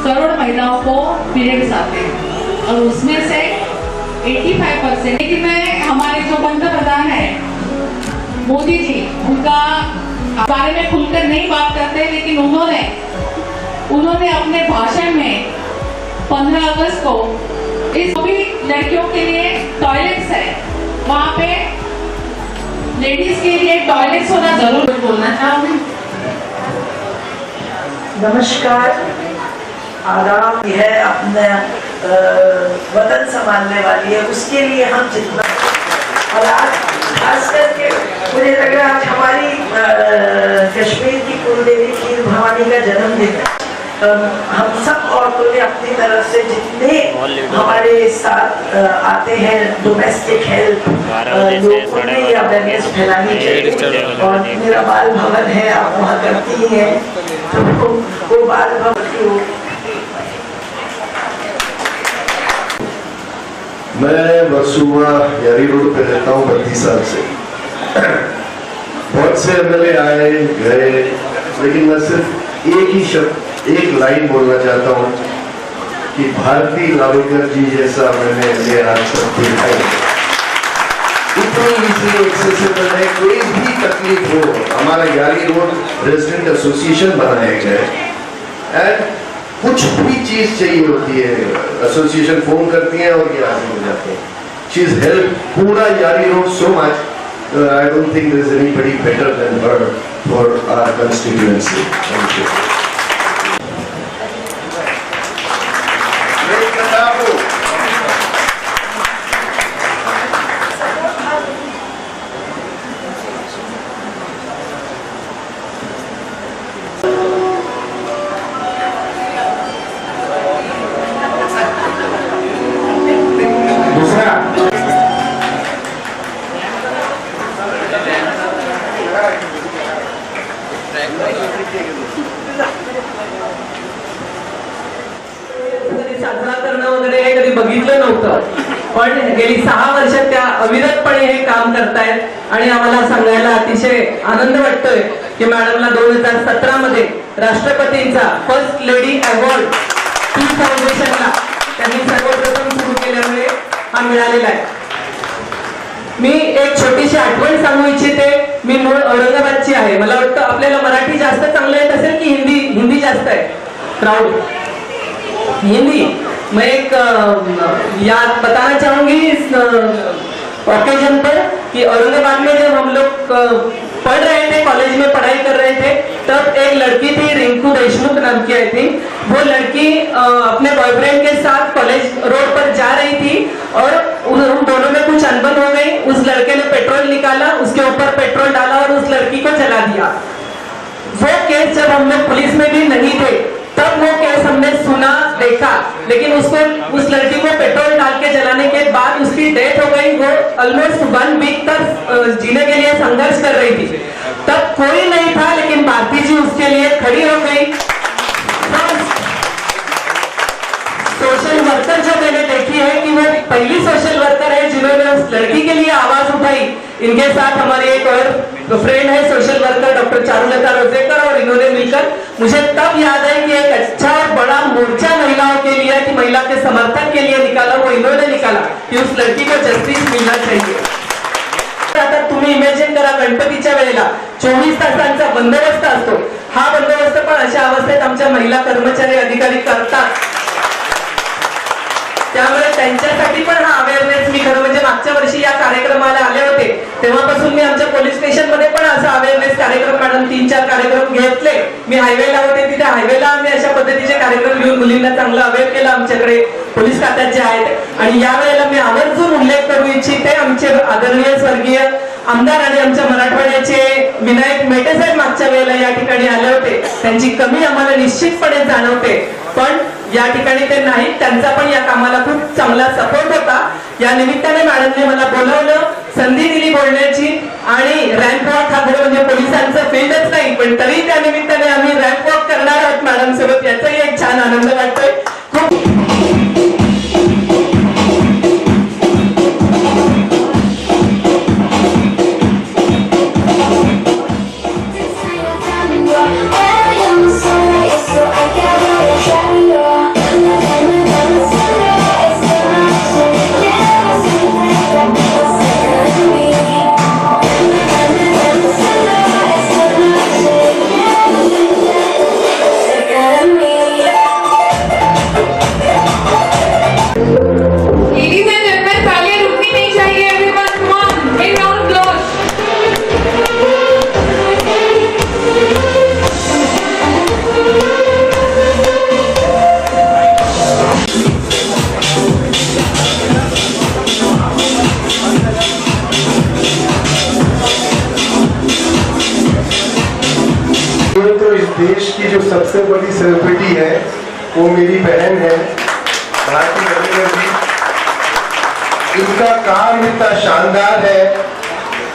करोड़ महिलाओं को पीरियड्स आते हैं और उसमें से 85%। लेकिन मैं हमारे जो पंतप्रधान है मोदी जी, उनका बारे में खुलकर नहीं बात करते, लेकिन उन्होंने अपने भाषण में 15 अगस्त को इस भी लड़कियों के लिए टॉयलेट्स है, वहाँ पे लेडीज के लिए टॉयलेट्स होना जरूर बोलना चाहूंगी। नमस्कार, आराम है अपना वतन संभालने वाली है, उसके लिए हम जितना, और आज खास करके मुझे लग रहा है आज हमारी कश्मीर की कुलदेवी खीर भवानी का जन्मदिन है। हम सब औरतों ने अपनी तरफ से जितने हमारे साथ आते हैं डोमेस्टिक हेल्प लोगों में अवेयरनेस फैलानी चाहिए। और मेरा बाल भवन है, आप वहाँ करती हैं, तो वो बाल भवन की मैं वर्सोवा यारी रोड पे रहता हूँ 32 साल से। बहुत से एमएलए आए गए, लेकिन मैं सिर्फ एक ही शब्द, एक लाइन बोलना चाहता हूँ कि भारती लावेकर जी जैसा मैंने एमएलए आज तक देखा है। इतनी इजीली एक्सेसिबल है, कोई भी तकलीफ हो, हमारा यारी रोड रेजिडेंट एसोसिएशन बनाया गया है एंड कुछ भी चीज चाहिए होती है एसोसिएशन फोन करती है और ये हासिल हो जाते हैं। शी इज हेल्प पूरा Yari road so much, I don't think there is anybody better than her for our constituency. Thank you. साजरा करणं वगैरे हे कधी बघितलं नव्हतं, पण गेली 6 वर्ष त्या अविरतपणे हे काम करतायत आणि आम्हाला सांगायला अतिशय आनंद वाटतोय की मॅडमला 2017 मध्ये राष्ट्रपतींचा फर्स्ट लेडी अवॉर्ड टी फाउंडेशनला त्यांनी सर्वप्रथम सुरू केल्यामुळे हा मिळालेला आहे। मी एक छोटीशी आठवण सांगू इच्छिते। मी मूळ औरंगाबादची आहे। मला वाटतं आपल्याला मराठी जास्त चांगलं येत असेल की हिंदी जास्त है? प्राउड हिंदी। मैं एक याद बताना चाहूंगी इस ओकेजन पर कि औरंगाबाद में जब हम लोग पढ़ रहे थे, कॉलेज में पढ़ाई कर रहे थे, तब एक लड़की थी रिंकू देशमुख नाम की आई थी। वो लड़की अपने बॉयफ्रेंड के साथ कॉलेज रोड पर जा रही थी और उन दोनों में कुछ अनबन हो गई। उस लड़के ने पेट्रोल निकाला, उसके ऊपर पेट्रोल डाला और उस लड़की को जला दिया। वो केस जब हम लोग पुलिस में भी नहीं थे तब वो केस हमने सुना देखा, लेकिन उस लड़की को पेट्रोल डाल के जलाने के बाद उसकी डेथ हो गई। वो ऑलमोस्ट 1 वीक तक जीने के लिए संघर्ष कर रही थी। तब कोई नहीं था, लेकिन भारती जी उसके लिए खड़ी हो गई। सोशल वर्कर जो मैंने देखी है कि वो पहली सोशल वर्कर है जिन्होंने उस लड़की के लिए आवाज उठाई। इनके साथ हमारे एक और फ्रेंड है सोशल वर्कर डॉक्टर चारुलता रोजेकर, और इन्होंने मिलकर, मुझे तब याद है कि एक अच्छा और बड़ा मोर्चा महिलाओं के लिए, कि महिला के समर्थन के लिए निकाला, वो इन्होंने निकाला कि उस लड़की को जस्टिस मिलना चाहिए। आता तुम्ही इमॅजिन करा, गणपतीच्या वेळेला 24 तासांचा बंदोबस्त असतो। हा बंदोबस्त पण अशा अवस्थेत आमच्या महिला कर्मचारी अधिकारी करतात। त्यामुळे त्यांच्यासाठी पण हा अवेअरनेस, मी खरं म्हणजे मागच्या वर्षी या कार्यक्रमाला आले होते तेव्हापासून मी आमच्या पोलीस स्टेशन मध्ये पण असा अवेअरनेस कार्यक्रम, मॅडम 3-4 कार्यक्रम घेतले। मी हायवेला होते, तिथे हायवेला आम्ही अशा पद्धतीचे कार्यक्रम घेऊन मुलींना चांगलं अवेअर केलं आमच्याकडे पोलीस खात्यात जे आहेत। आणि या वेळेला मी आवर्जून उल्लेख करू इच्छिते, आमचे आदरणीय स्वर्गीय आमदार आणि आमच्या मराठवाड्याचे विनायक मेटे साहेब मागच्या वेळेला या ठिकाणी आले होते। त्यांची कमी आम्हाला निश्चितपणे जाणवते, पण या ठिकाणी ते नाही, त्यांचा पण या कामाला खूप चांगला सपोर्ट होता। या निमित्ताने मॅडमने मला बोलवलं, संधी दिली बोलण्याची, आणि रॅम्प वॉक हा खरं म्हणजे पोलिसांचं फील्डच नाही, पण तरी त्या निमित्ताने आम्ही रॅम्प वॉक करणार आहोत मॅडम सोबत, याचाही एक छान आनंद वाटतोय। खूप So देश की जो सबसे बड़ी सेलिब्रिटी है वो मेरी बहन है भारती लावेकर जी। इनका काम इतना शानदार है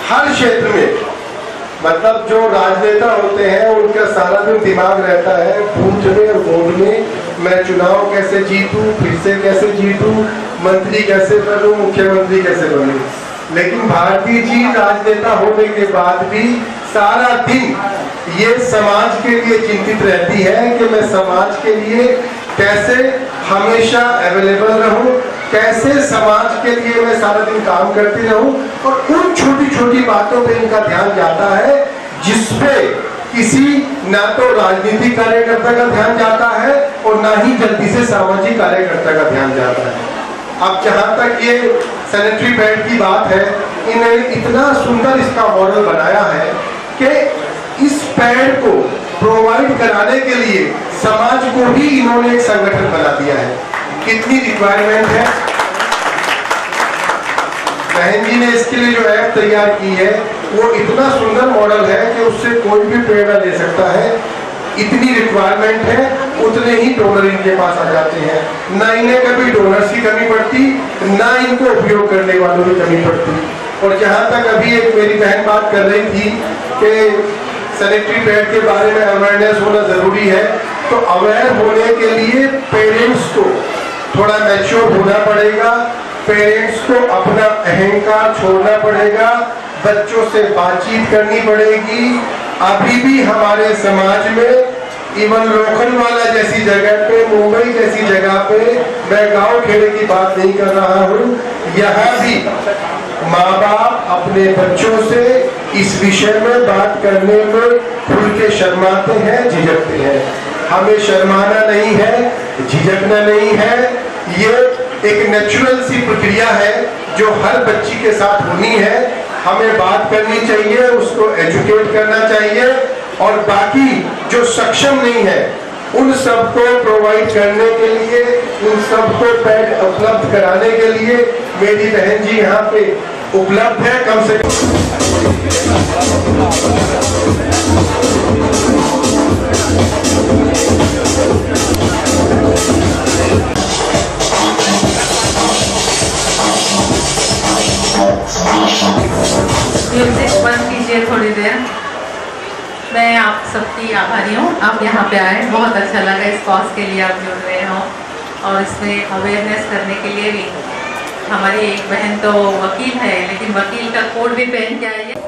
हर क्षेत्र में, मतलब जो राजनेता होते हैं उनका सारा दिन दिमाग रहता है पूछने और बोलने, मैं चुनाव कैसे जीतूं, फिर से कैसे जीतूं, मंत्री कैसे बनूं, मुख्यमंत्री कैसे बनूं। लेकिन भारती जी राजनेता होने के बाद भी सारा दिन ये समाज के लिए चिंतित रहती है कि मैं समाज के लिए कैसे हमेशा अवेलेबल रहूं, कैसे समाज के लिए मैं सारा दिन काम करती रहूं। और उन छोटी छोटी बातों पे इनका ध्यान जाता है जिसपे किसी ना तो राजनीतिक कार्यकर्ता का ध्यान जाता है और ना ही जल्दी से सामाजिक कार्यकर्ता का ध्यान जाता है। अब जहां तक ये सैनिटरी पैड की बात है, इन्हें इतना सुंदर इसका मॉडल बनाया है कि इस पैड को प्रोवाइड कराने के लिए समाज को ही इन्होंने एक संगठन बना दिया है। कितनी रिक्वायरमेंट है। बहन जी ने इसके लिए जो ऐप तैयार की है वो इतना सुंदर मॉडल है कि उससे कोई भी प्रेरणा ले सकता है। इतनी रिक्वायरमेंट है, उतने ही डोनर इनके पास आ जाते हैं। ना इन्हें कभी डोनर्स की कमी पड़ती, ना इनको उपयोग करने वालों की कमी पड़ती। और जहां तक अभी एक मेरी बहन बात कर रही थी कि सैनिटरी पैड के बारे में अवेयरनेस होना जरूरी है, तो अवेयर होने के लिए पेरेंट्स को थोड़ा मैच्योर होना पड़ेगा, पेरेंट्स को अपना अहंकार छोड़ना पड़ेगा, बच्चों से बातचीत करनी पड़ेगी। अभी भी हमारे समाज में इवन लोखंडवाला जैसी जगह पे, मुंबई जैसी जगह पे, मैं गांव खेड़े की बात नहीं कर रहा हूँ, यहाँ भी माँ बाप अपने बच्चों से इस विषय में बात करने में खुल के शर्माते हैं, झिझकते हैं। हमें शर्माना नहीं है, झिझकना नहीं है। ये एक नेचुरल सी प्रक्रिया है जो हर बच्ची के साथ होनी है। हमें बात करनी चाहिए, उसको एजुकेट करना चाहिए और बाकी जो सक्षम नहीं है उन सबको प्रोवाइड करने के लिए, उन सबको पैड उपलब्ध कराने के लिए मेरी बहन जी यहाँ पे उपलब्ध है। कम से म्यूजिक बंद कीजिए थोड़ी देर। मैं आप सबकी आभारी हूँ, आप यहाँ पे आए, बहुत अच्छा लगा। इस कॉज के लिए आप जुड़ रहे हो और इसमें अवेयरनेस करने के लिए भी। हमारी एक बहन तो वकील है, लेकिन वकील का कोट भी पहन के आई है।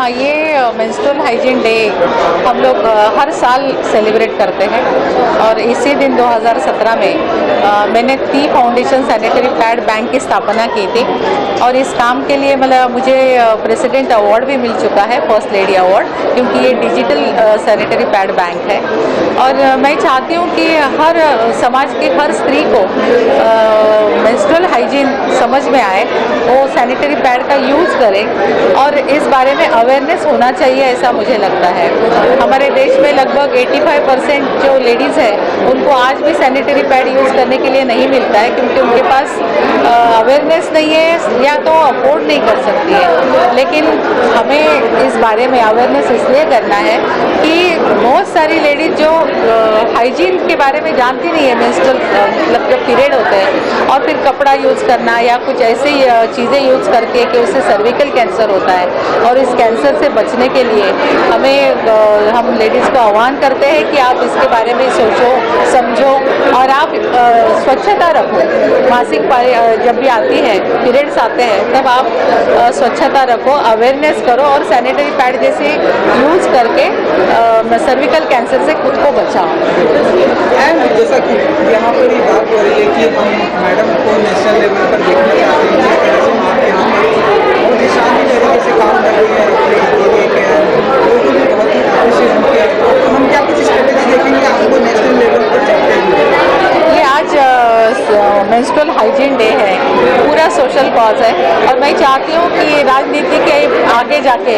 ये मेंस्ट्रुअल हाइजीन डे हम लोग हर साल सेलिब्रेट करते हैं और इसी दिन 2017 में मैंने T foundation sanitary pad bank की स्थापना की थी और इस काम के लिए मतलब मुझे प्रेसिडेंट अवार्ड भी मिल चुका है, फर्स्ट लेडी अवार्ड, क्योंकि ये डिजिटल सैनिटरी पैड बैंक है। और मैं चाहती हूँ कि हर समाज की हर स्त्री को मेंस्ट्रुअल हाइजीन समझ में आए, वो सैनिटरी पैड का यूज़ करें और इस बारे में अवेयरनेस होना चाहिए, ऐसा मुझे लगता है। हमारे देश में लगभग 85% जो लेडीज़ है उनको आज भी सैनिटरी पैड यूज़ करने के लिए नहीं मिलता है, क्योंकि उनके पास अवेयरनेस नहीं है या तो अफोर्ड नहीं कर सकती है। लेकिन हमें इस बारे में अवेयरनेस इसलिए करना है कि बहुत सारी लेडीज़ जो हाइजीन के बारे में जानती नहीं है, मेंस्ट्रुअल मतलब जब पीरियड होते हैं और फिर कपड़ा यूज़ करना या कुछ ऐसी चीज़ें यूज़ करके कि उससे सर्विकल कैंसर होता है और इस कैंसर से बचने के लिए हम लेडीज़ को आह्वान करते हैं कि आप इसके बारे में सोचो, समझो और आप स्वच्छता रखो। मासिक पारी जब भी आती है, पीरियड्स आते हैं, तब आप स्वच्छता रखो, अवेयरनेस करो और सैनिटरी पैड जैसे यूज़ करके सर्विकल कैंसर से खुद को बचाओ। एंड जैसा कि यहाँ पर ही बात हो रही है कि हम मैडम को नेशनल लेवल पर देखना चाहते हैं, जिस तरह से आपके यहाँ पर और निशानी तरीके से काम कर रही है, लोगों को भी बहुत ही खुशी होती है। तो हम क्या कुछ स्ट्रेटेजी देखेंगे आपको नेशनल लेवल पर चलते हुए? ये आज मेंस्ट्रुअल हाइजीन डे है, पूरा सोशल कॉज है और मैं चाहती हूँ कि राजनीति के आगे जाके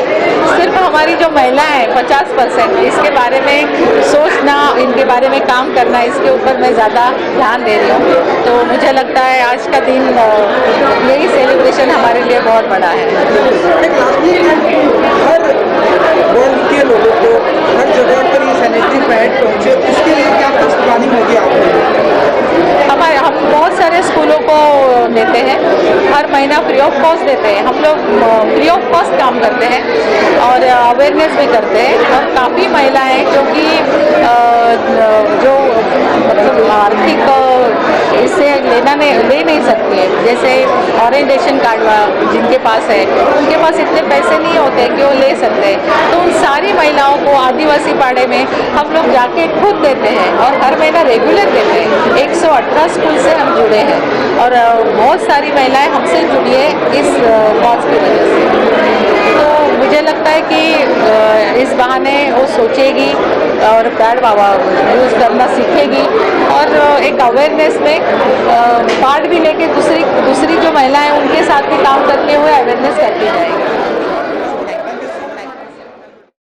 सिर्फ हमारी जो महिलाएं हैं 50% इसके बारे में सोचना, इनके बारे में काम करना, इसके ऊपर मैं ज़्यादा ध्यान दे रही हूँ। तो मुझे लगता है आज का दिन यही सेलिब्रेशन हमारे लिए बहुत बड़ा है। हर वर्ग के लोगों को हर जगह पर ये सैनिटरी पैड पहुँचे, उसके लिए क्या कुछ प्लानिंग होगी आपको? हम बहुत सारे स्कूलों को लेते हैं, हर महीना फ्री ऑफ कॉस्ट देते हैं। हम लोग फ्री ऑफ कॉस्ट काम करते हैं और अवेयरनेस भी करते हैं और काफ़ी महिलाएं जो कि जो मतलब आर्थिक इससे ले नहीं सकती है, जैसे ऑरेंज रेशन कार्ड जिनके पास है, उनके पास इतने पैसे नहीं होते कि वो ले सकते, तो उन सारी महिलाओं को आदिवासी पाड़े में हम लोग जाके खुद देते हैं और हर महीना रेगुलर देते हैं। 118 स्कूल से हम जुड़े हैं और बहुत सारी महिलाएं हमसे जुड़ी है इस कॉज की वजह से। तो मुझे लगता है कि इस बहाने वो सोचेगी और पैड बाबा यूज़ करना सीखेगी और एक अवेयरनेस में पार्ट भी लेके दूसरी जो महिलाएं उनके साथ भी काम करते हुए अवेयरनेस करती जाएगी।